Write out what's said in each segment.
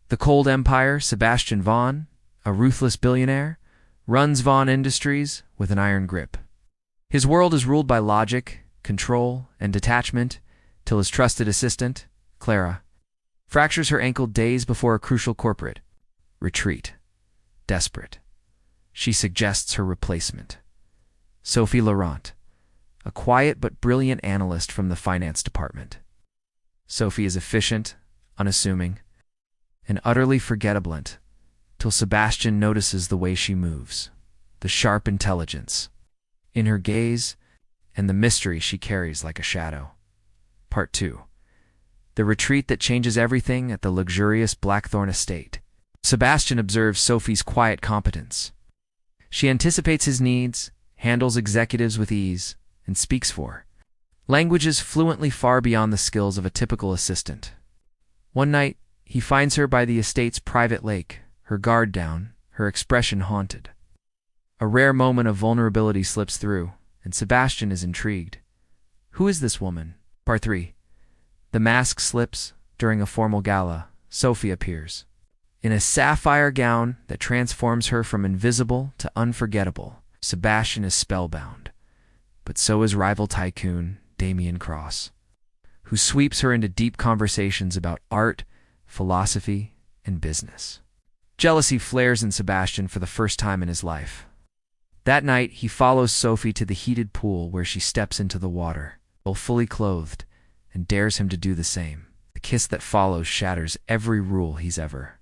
The cold empire, Sebastian Vaughn, a ruthless billionaire, runs Vaughn Industries with an iron grip. His world is ruled by logic, control, and detachment, till his trusted assistant, Clara, fractures her ankle days before a crucial corporate retreat. Desperate, she suggests her replacement, Sophie Laurent, a quiet but brilliant analyst from the finance department. Sophie is efficient, unassuming, and utterly forgettable, till Sebastian notices the way she moves, the sharp intelligence in her gaze, and the mystery she carries like a shadow. Part 2. The retreat that changes everything at the luxurious Blackthorn estate. Sebastian observes Sophie's quiet competence. She anticipates his needs, handles executives with ease, and speaks for languages fluently far beyond the skills of a typical assistant. One night, he finds her by the estate's private lake, her guard down, her expression haunted. A rare moment of vulnerability slips through, and Sebastian is intrigued. Who is this woman? Part 3. The mask slips. During a formal gala, Sophie appears, in a sapphire gown that transforms her from invisible to unforgettable. Sebastian is spellbound, but so is rival tycoon Damien Cross, who sweeps her into deep conversations about art, philosophy, and business. Jealousy flares in Sebastian for the first time in his life. That night, he follows Sophie to the heated pool where she steps into the water, while fully clothed, and dares him to do the same. The kiss that follows shatters every rule he's ever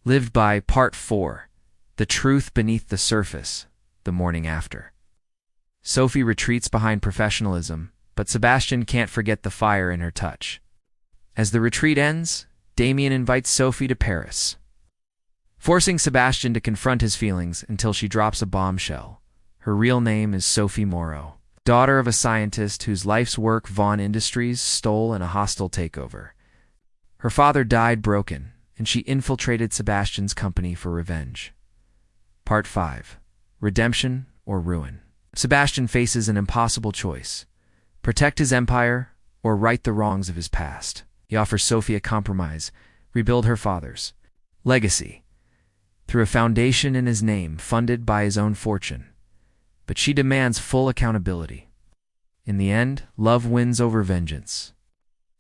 lived by. Part 4. The truth beneath the surface. The morning after. Sophie retreats behind professionalism, but Sebastian can't forget the fire in her touch. As the retreat ends, Damien invites Sophie to Paris, forcing Sebastian to confront his feelings until she drops a bombshell. Her real name is Sophie Moreau, daughter of a scientist whose life's work Vaughn Industries stole in a hostile takeover. Her father died broken, and she infiltrated Sebastian's company for revenge. Part 5. Redemption or ruin. Sebastian faces an impossible choice: protect his empire or right the wrongs of his past. He offers Sophie a compromise: rebuild her father's legacy through a foundation in his name funded by his own fortune. But she demands full accountability. In the end, love wins over vengeance.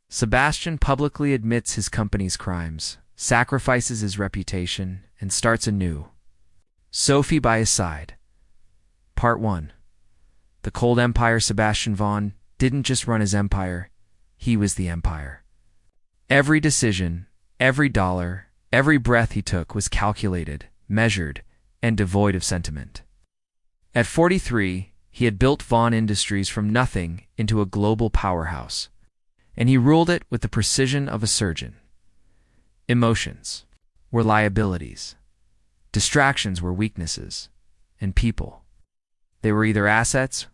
Sebastian publicly admits his company's crimes, sacrifices his reputation, and starts anew. Sophie by his side. Part 1. The cold empire. Sebastian Vaughn didn't just run his empire, he was the empire. Every decision, every dollar, every breath he took was calculated, measured, and devoid of sentiment. At 43, he had built Vaughn Industries from nothing into a global powerhouse, and he ruled it with the precision of a surgeon. Emotions were liabilities, distractions were weaknesses, and people, they were either assets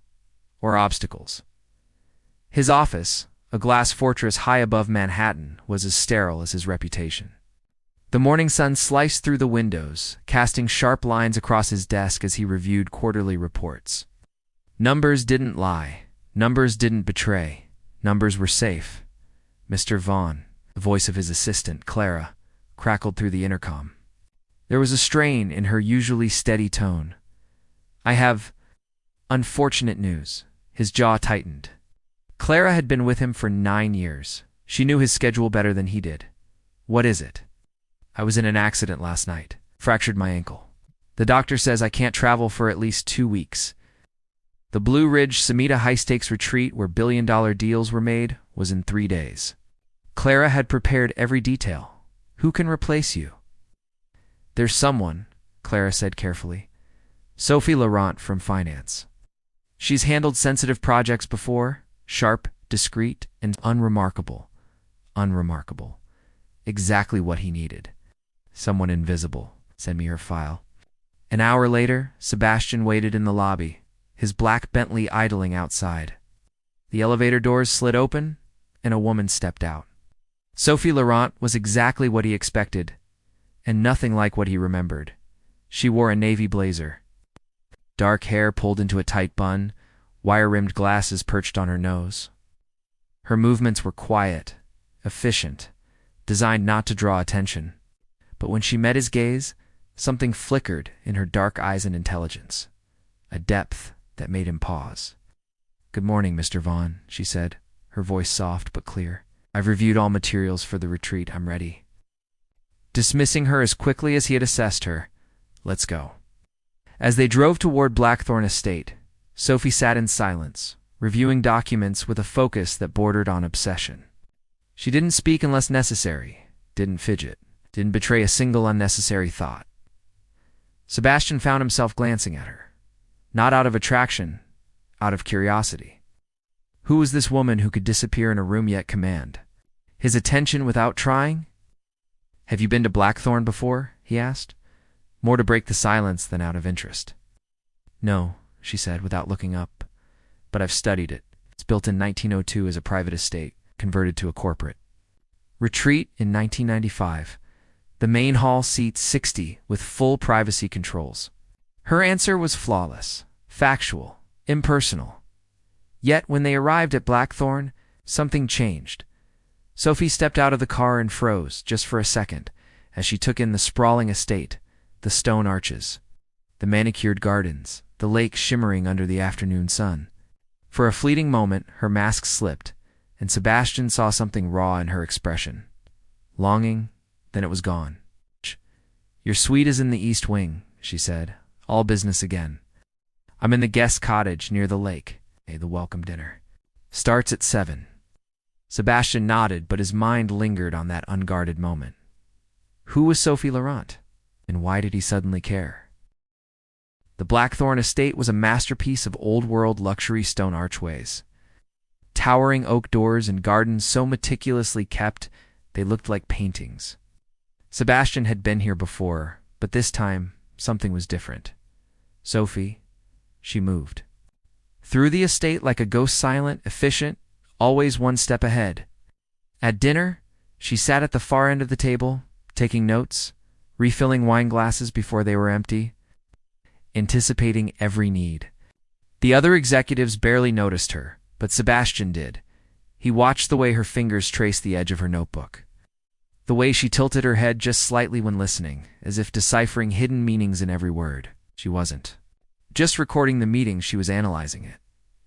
or obstacles. His office, a glass fortress high above Manhattan, was as sterile as his reputation. The morning sun sliced through the windows, casting sharp lines across his desk as he reviewed quarterly reports. Numbers didn't lie. Numbers didn't betray. Numbers were safe. Mr. Vaughn, the voice of his assistant, Clara, crackled through the intercom. There was a strain in her usually steady tone. I have unfortunate news. His jaw tightened. Clara had been with him for 9 years. She knew his schedule better than he did. What is it? I was in an accident last night. Fractured my ankle. The doctor says I can't travel for at least 2 weeks. The Blue Ridge Semita high-stakes retreat where billion-dollar deals were made was in 3 days. Clara had prepared every detail. Who can replace you? There's someone, Clara said carefully. Sophie Laurent from finance. She's handled sensitive projects before, sharp, discreet, and unremarkable. Unremarkable. Exactly what he needed. Someone invisible. Send me her file. An hour later, Sebastian waited in the lobby, his black Bentley idling outside. The elevator doors slid open, and a woman stepped out. Sophie Laurent was exactly what he expected, and nothing like what he remembered. She wore a navy blazer. Dark hair pulled into a tight bun, wire-rimmed glasses perched on her nose. Her movements were quiet, efficient, designed not to draw attention. But when she met his gaze, something flickered in her dark eyes and intelligence, a depth that made him pause. "Good morning, Mr. Vaughn," she said, her voice soft but clear. "I've reviewed all materials for the retreat. I'm ready." Dismissing her as quickly as he had assessed her, "Let's go." As they drove toward Blackthorn Estate, Sophie sat in silence, reviewing documents with a focus that bordered on obsession. She didn't speak unless necessary, didn't fidget, didn't betray a single unnecessary thought. Sebastian found himself glancing at her, not out of attraction, out of curiosity. Who was this woman who could disappear in a room yet command his attention without trying? "Have you been to Blackthorn before?" he asked, more to break the silence than out of interest. "No," she said without looking up, "but I've studied it. It's built in 1902 as a private estate, converted to a corporate. Retreat in 1995. The main hall seats 60 with full privacy controls." Her answer was flawless, factual, impersonal. Yet when they arrived at Blackthorn, something changed. Sophie stepped out of the car and froze, just for a second, as she took in the sprawling estate, the stone arches, the manicured gardens, the lake shimmering under the afternoon sun. For a fleeting moment, her mask slipped, and Sebastian saw something raw in her expression. Longing, then it was gone. "Your suite is in the east wing," she said, all business again. "I'm in the guest cottage near the lake. The welcome dinner starts at 7. Sebastian nodded, but his mind lingered on that unguarded moment. Who was Sophie Laurent, and why did he suddenly care? The Blackthorn estate was a masterpiece of old-world luxury stone archways. Towering oak doors and gardens so meticulously kept they looked like paintings. Sebastian had been here before, but this time something was different. Sophie, she moved through the estate like a ghost, silent, efficient, always one step ahead. At dinner, she sat at the far end of the table, taking notes, refilling wine glasses before they were empty, anticipating every need. The other executives barely noticed her, but Sebastian did. He watched the way her fingers traced the edge of her notebook, the way she tilted her head just slightly when listening, as if deciphering hidden meanings in every word. She wasn't just recording the meeting, she was analyzing it.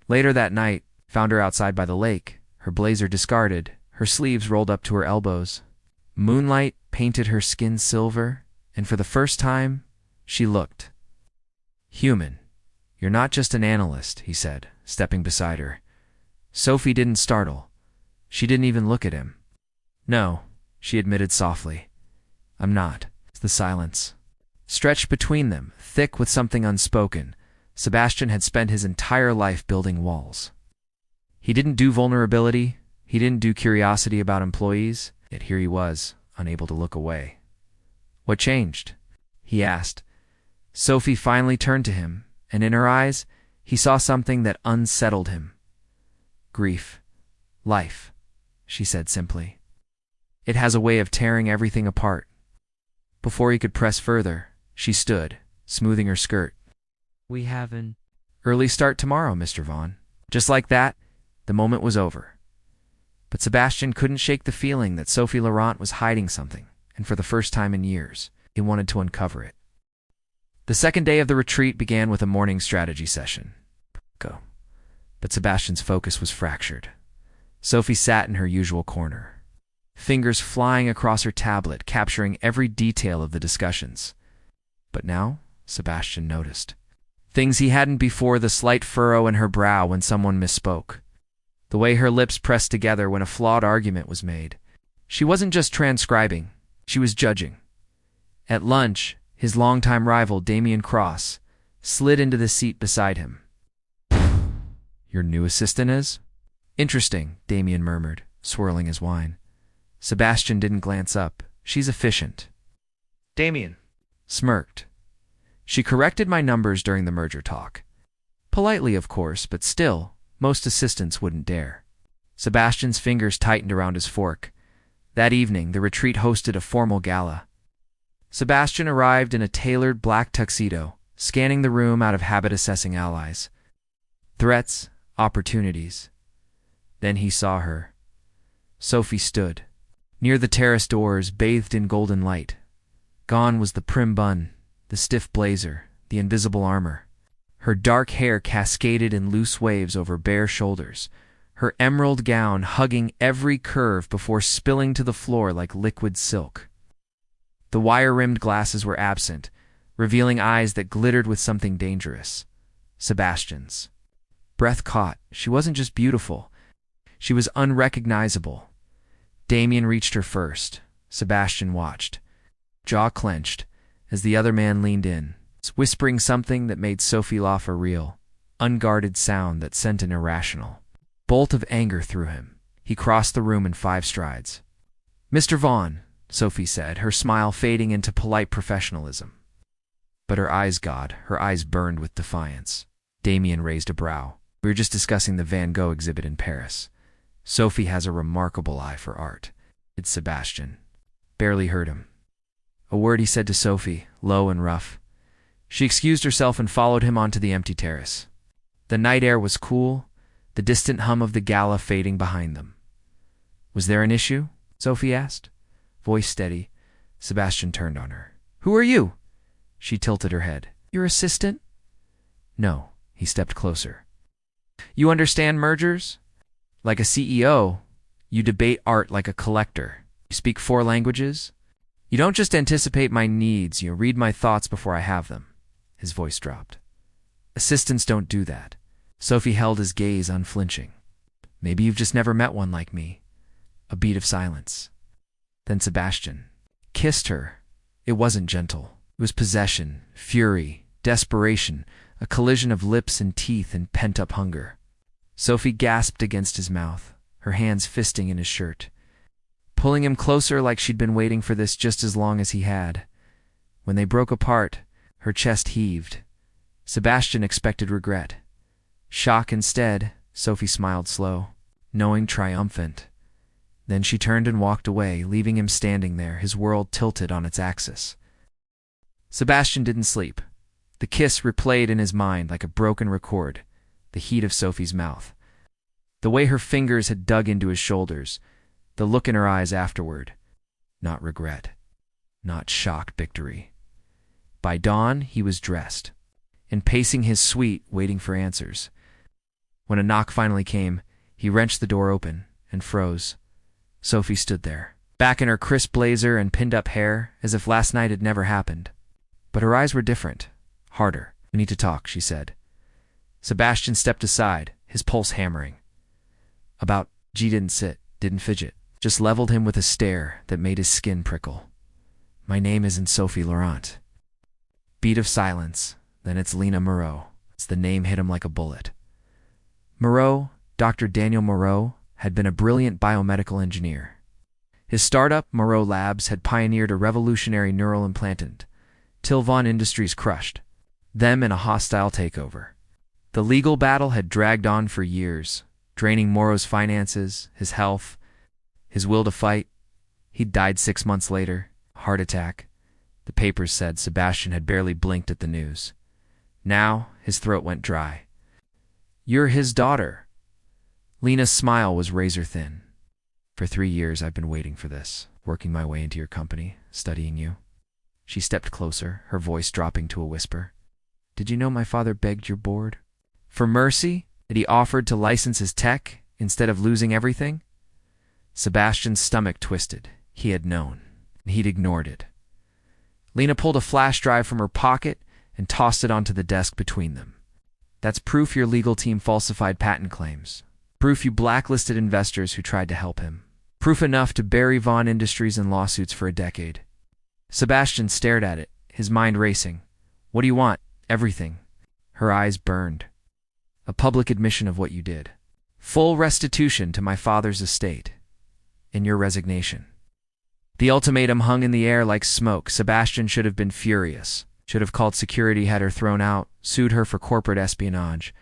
Later that night, found her outside by the lake, her blazer discarded, her sleeves rolled up to her elbows. Moonlight painted her skin silver, and for the first time, she looked human. "You're not just an analyst," he said, stepping beside her. Sophie didn't startle. She didn't even look at him. "No," she admitted softly. "I'm not." The silence stretched between them, thick with something unspoken. Sebastian had spent his entire life building walls. He didn't do vulnerability, he didn't do curiosity about employees, yet here he was, unable to look away. "What changed?" he asked. Sophie finally turned to him, and in her eyes, he saw something that unsettled him. "Grief. Life," she said simply. "It has a way of tearing everything apart." Before he could press further, she stood, smoothing her skirt. "We have an early start tomorrow, Mr. Vaughn." Just like that, the moment was over. But Sebastian couldn't shake the feeling that Sophie Laurent was hiding something, and for the first time in years, he wanted to uncover it. The second day of the retreat began with a morning strategy session. But Sebastian's focus was fractured. Sophie sat in her usual corner, fingers flying across her tablet, capturing every detail of the discussions. But now, Sebastian noticed things he hadn't before: the slight furrow in her brow when someone misspoke, the way her lips pressed together when a flawed argument was made. She wasn't just transcribing, she was judging. At lunch, his longtime rival, Damien Cross, slid into the seat beside him. "Your new assistant is?" "Interesting," Damien murmured, swirling his wine. Sebastian didn't glance up. "She's efficient." Damien smirked. "She corrected my numbers during the merger talk. Politely, of course, but still, most assistants wouldn't dare." Sebastian's fingers tightened around his fork. That evening, the retreat hosted a formal gala. Sebastian arrived in a tailored black tuxedo, scanning the room out of habit-assessing allies. Threats, opportunities. Then he saw her. Sophie stood near the terrace doors, bathed in golden light. Gone was the prim bun, the stiff blazer, the invisible armor. Her dark hair cascaded in loose waves over bare shoulders, her emerald gown hugging every curve before spilling to the floor like liquid silk. The wire-rimmed glasses were absent, revealing eyes that glittered with something dangerous. Sebastian's. Breath caught. She wasn't just beautiful. She was unrecognizable. Damien reached her first. Sebastian watched, jaw clenched, as the other man leaned in, whispering something that made Sophie laugh a real, unguarded sound that sent an irrational bolt of anger through him. He crossed the room in 5 strides. "Mr. Vaughn," Sophie said, her smile fading into polite professionalism. But her eyes burned with defiance. Damien raised a brow. "We were just discussing the Van Gogh exhibit in Paris. Sophie has a remarkable eye for art." It's Sebastian. Barely heard him. A word he said to Sophie, low and rough. She excused herself and followed him onto the empty terrace. The night air was cool, the distant hum of the gala fading behind them. "Was there an issue?" Sophie asked. Voice steady, Sebastian turned on her. "Who are you?" She tilted her head. "Your assistant?" "No." He stepped closer. "You understand mergers? Like a CEO, you debate art like a collector. You speak 4 languages? You don't just anticipate my needs, you read my thoughts before I have them." His voice dropped. "Assistants don't do that." Sophie held his gaze unflinching. "Maybe you've just never met one like me." A beat of silence. Then Sebastian kissed her. It wasn't gentle. It was possession, fury, desperation, a collision of lips and teeth and pent-up hunger. Sophie gasped against his mouth, her hands fisting in his shirt, pulling him closer like she'd been waiting for this just as long as he had. When they broke apart, her chest heaved. Sebastian expected regret. Shock instead. Sophie smiled slow, knowing triumphant. Then she turned and walked away, leaving him standing there, his world tilted on its axis. Sebastian didn't sleep. The kiss replayed in his mind like a broken record, the heat of Sophie's mouth, the way her fingers had dug into his shoulders, the look in her eyes afterward. Not regret, not shocked victory. By dawn, he was dressed and pacing his suite, waiting for answers. When a knock finally came, he wrenched the door open and froze. Sophie stood there, back in her crisp blazer and pinned-up hair, as if last night had never happened. But her eyes were different, harder. "We need to talk," she said. Sebastian stepped aside, his pulse hammering. G didn't sit, didn't fidget, just leveled him with a stare that made his skin prickle. "My name isn't Sophie Laurent." Beat of silence, then it's Lena Moreau. The name hit him like a bullet. Moreau, Dr. Daniel Moreau, had been a brilliant biomedical engineer. His startup, Moreau Labs, had pioneered a revolutionary neural implantant, till Vaughn Industries crushed them in a hostile takeover. The legal battle had dragged on for years, draining Moreau's finances, his health, his will to fight. He'd died 6 months later, heart attack. The papers said. Sebastian had barely blinked at the news. Now his throat went dry. "You're his daughter." Lena's smile was razor thin. "For 3 years I've been waiting for this, working my way into your company, studying you." She stepped closer, her voice dropping to a whisper. "Did you know my father begged your board for mercy? That he offered to license his tech instead of losing everything?" Sebastian's stomach twisted. He had known, and he'd ignored it. Lena pulled a flash drive from her pocket and tossed it onto the desk between them. "That's proof your legal team falsified patent claims. Proof you blacklisted investors who tried to help him. Proof enough to bury Vaughn Industries in lawsuits for a decade." Sebastian stared at it, his mind racing. "What do you want?" "Everything." Her eyes burned. "A public admission of what you did. Full restitution to my father's estate. And your resignation." The ultimatum hung in the air like smoke. Sebastian should have been furious, should have called security, had her thrown out, sued her for corporate espionage.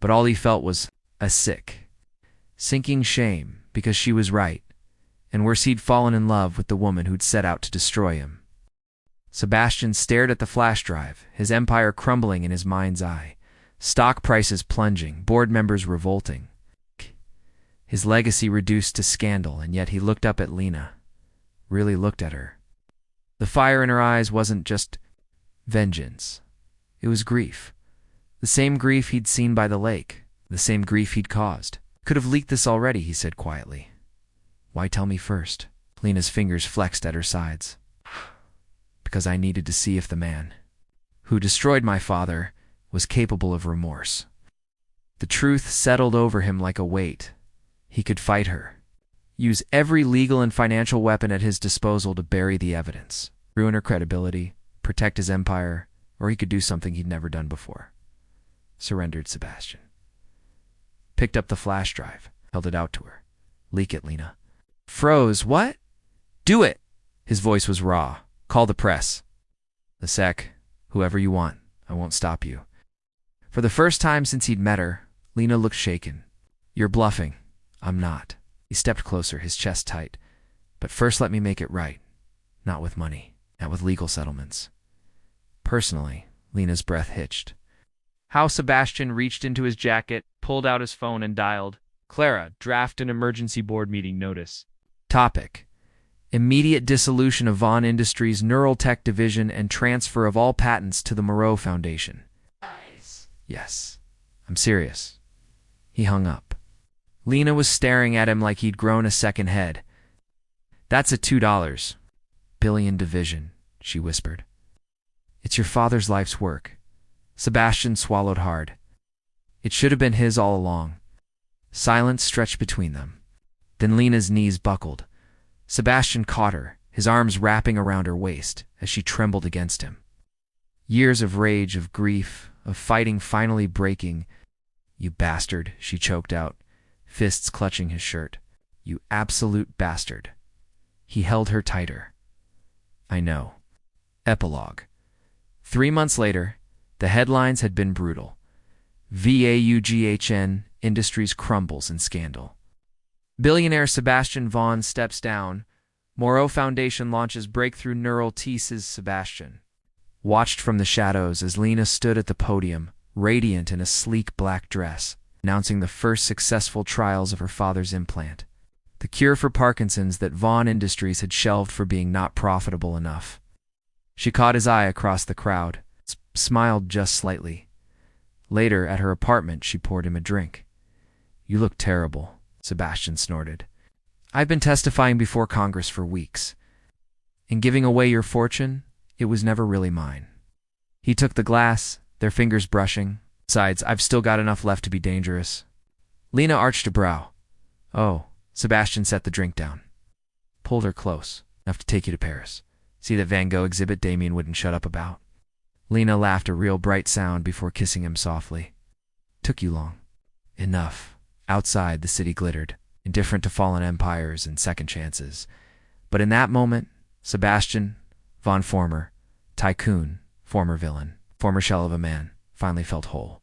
But all he felt was a sinking shame, because she was right, and worse, he'd fallen in love with the woman who'd set out to destroy him. Sebastian stared at the flash drive, his empire crumbling in his mind's eye. Stock prices plunging, board members revolting. His legacy reduced to scandal, and yet he looked up at Lena. Really looked at her. The fire in her eyes wasn't just vengeance. It was grief. The same grief he'd seen by the lake, the same grief he'd caused. Could have leaked this already, he said quietly. Why tell me first? Lena's fingers flexed at her sides. Because I needed to see if the man who destroyed my father was capable of remorse. The truth settled over him like a weight. He could fight her, use every legal and financial weapon at his disposal to bury the evidence, ruin her credibility, protect his empire, or he could do something he'd never done before. Surrendered Sebastian. Picked up the flash drive, held it out to her. Leak it, Lena. Froze. What? Do it! His voice was raw. Call the press. The sec. Whoever you want. I won't stop you. For the first time since he'd met her, Lena looked shaken. You're bluffing. I'm not. He stepped closer, his chest tight. But first let me make it right. Not with money. Not with legal settlements. Personally, Lena's breath hitched. How Sebastian reached into his jacket, pulled out his phone and dialed. Clara, draft an emergency board meeting notice. Topic: immediate dissolution of Vaughn Industries' Neural Tech division and transfer of all patents to the Moreau Foundation. Nice. Yes. I'm serious. He hung up. Lena was staring at him like he'd grown a second head. That's a $2 billion division, she whispered. It's your father's life's work. Sebastian swallowed hard. It should have been his all along. Silence stretched between them. Then Lena's knees buckled. Sebastian caught her, his arms wrapping around her waist as she trembled against him. Years of rage, of grief, of fighting finally breaking. You bastard, she choked out, fists clutching his shirt. You absolute bastard. He held her tighter. I know. Epilogue. 3 months later, the headlines had been brutal. VAUGHN Industries crumbles in scandal. Billionaire Sebastian Vaughn steps down. Moreau Foundation launches breakthrough neural teases. Sebastian watched from the shadows as Lena stood at the podium, radiant in a sleek black dress, announcing the first successful trials of her father's implant, the cure for Parkinson's that Vaughn Industries had shelved for being not profitable enough. She caught his eye across the crowd, smiled just slightly. Later, at her apartment, she poured him a drink. You look terrible, Sebastian snorted. I've been testifying before Congress for weeks. In giving away your fortune, it was never really mine. He took the glass, their fingers brushing. Besides, I've still got enough left to be dangerous. Lena arched a brow. Oh, Sebastian set the drink down. Pulled her close, enough to take you to Paris. See that Van Gogh exhibit Damien wouldn't shut up about? Lena laughed a real bright sound before kissing him softly. Took you long. Enough. Outside, the city glittered, indifferent to fallen empires and second chances. But in that moment, Sebastian, Von former, tycoon, former villain, former shell of a man, finally felt whole.